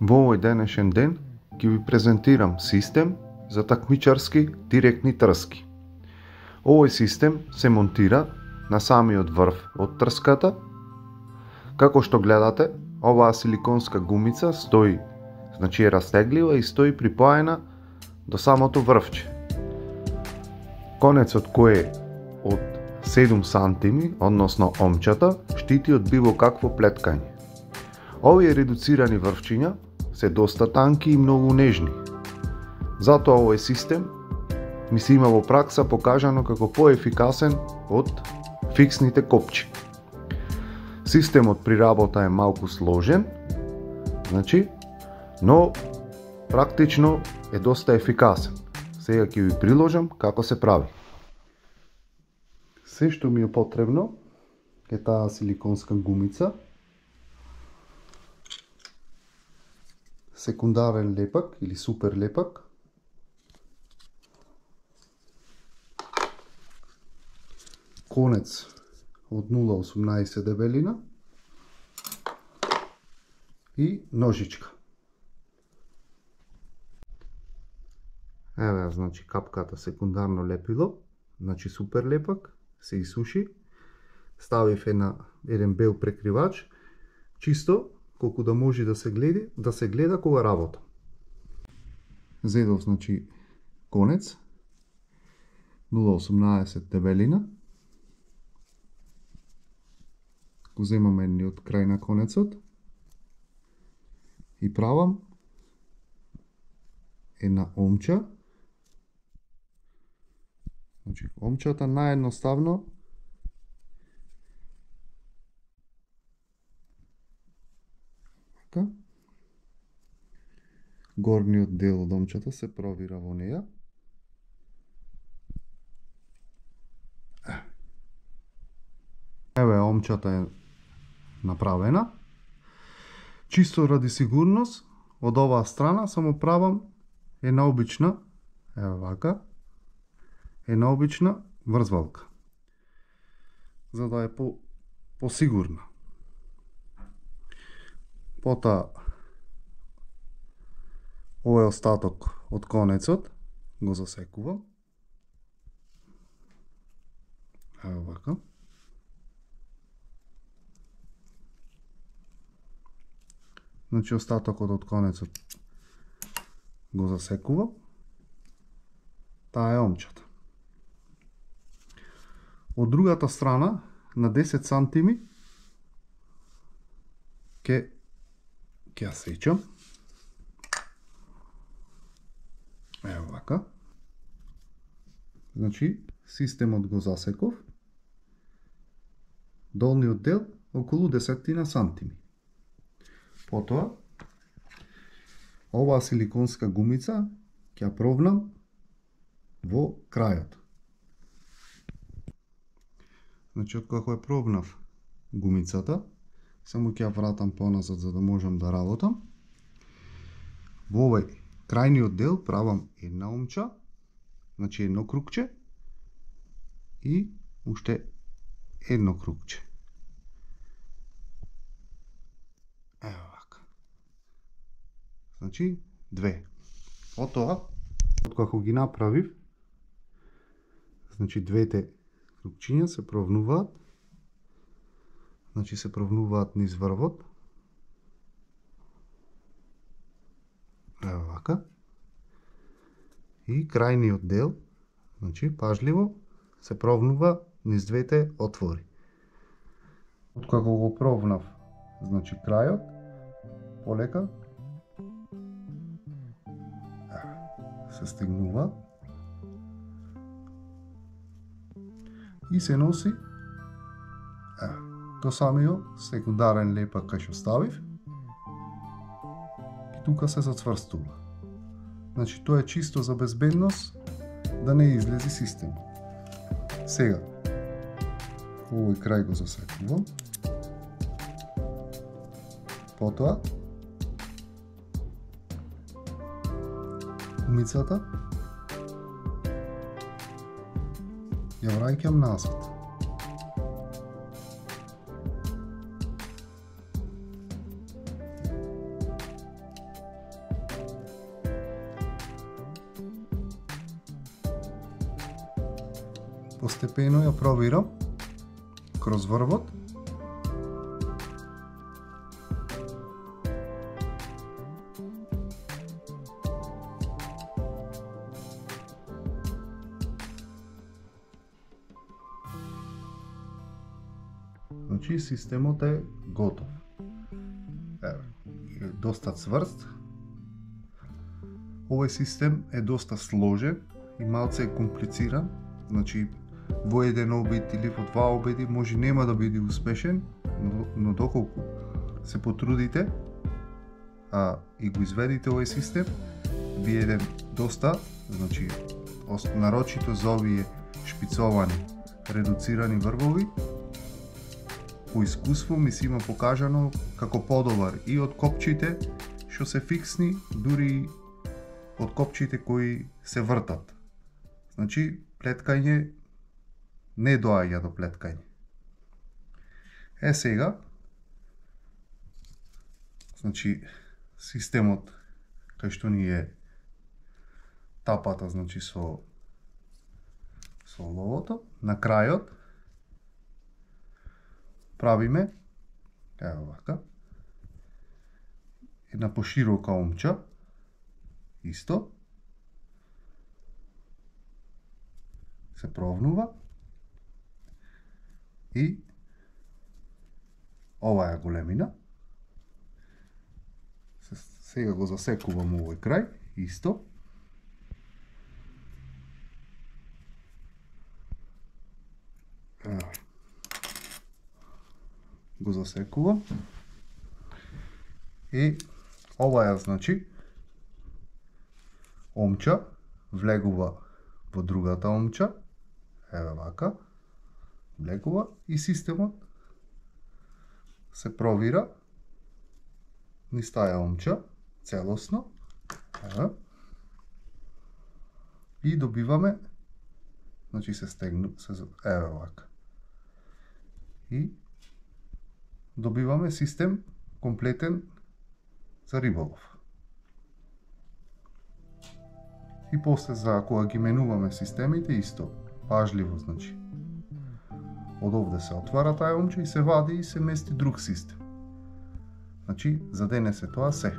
Во овој денешен ден ќе ви презентирам систем за такмичарски директни трски. Овој систем се монтира на самиот врв од трската. Како што гледате, оваа силиконска гумица стои, значи е растеглива и стои припоена до самото врвче. Конецот кој е од 7 сантими, односно омчата, штити од било какво плеткање. Овие редуцирани врвчиња се доста танки и многу нежни. Затоа овој систем ми се има во пракса покажано како поефикасен од фиксните копчи. Системот при работа е малку сложен, значи, но практично е доста ефикасен. Сега ќе ви приложам како се прави. Се што ми е потребно е таа силиконска гумица, секундарен лепак или супер лепак, конец од 0,18 дебелина и ножичка. Еве, значи капката секундарно лепило, значи супер лепак, се исуши, ставив еден бел прекривач, чисто колку да може да се гледа кога работам. Зедов, значи, конец 0,18 дебелина. Го земам едниот крај на конецот и правам една омча. Значи, омчата наедноставно горниот дел од омчата се провира во неја. Еве, омчата е направена. Чисто ради сигурност, од оваа страна само правам една обична, еве вака, една обична врзвалка, за да е посигурна. Потоа овој остаток од конецот го засекувам. Ево вака. Значи остатокот од конецот го засекувам. Таа е омчата. Од другата страна, на 10 сантими, ќе ја сечам. Ево вака. Значи, системот го засеков. Долниот дел околу 10 сантими. Потоа, оваа силиконска гумица ќе ја провнам во крајот. Значи, откако ја провнав гумицата, само ќе ја вратам поназад за да можам да работам. Во овој крајниот дел правам една омча, значи едно кругче и уште едно кругче. Ево вака. Значи, две. Потоа, откако ги направив, значи двете кругчиња се провнуваат, значи се провнуваат низ врвот. Ево вака. И крајниот дел, значи пажливо, се провнува низ двете отвори. Откако го провнав, значи крајот, полека се стигнува и се носи до самиот секундарен лепак кај што ставив и тука се зацврстува. Значи тоа е чисто за безбедност да не излези систем. Сега овој крај го засекувам. Потоа гумицата ја враќам назад. Постепено ја пробирам кроз врвот. Значи системот е готов. Е доста цврст. Овој систем е доста сложен и малце е комплициран. Значи во еден обид или во два обиди може нема да биде успешен, но доколку се потрудите и го изведите овој систем, би еден доста, значи нарочито за овие шпицовани, редуцирани врвови, по искуство ми се има покажано како подобар и од копчите што се фиксни, дури од копчите кои се вртат. Значи, плеткање не доаѓа до плеткање. Сега, значи, системот кај што ни е тапата, значи со ловото, на крајот правиме ево вака една поширока омча, исто се провнува и ова е големина. Сега го засекувам овој крај, исто. Го засекувам. И ова е, значи, омча влегува во другата омча, еве вака, влегува и системот се провира низ таа омча целосно, еве, и добиваме, значи се стегну, еве вака, и добиваме систем комплетен за риболов. И после за кога ги менуваме системите исто, пажливо, значи. Од овде се отвара таа омча и се вади и се мести друг систем. Значи, за денес е тоа се.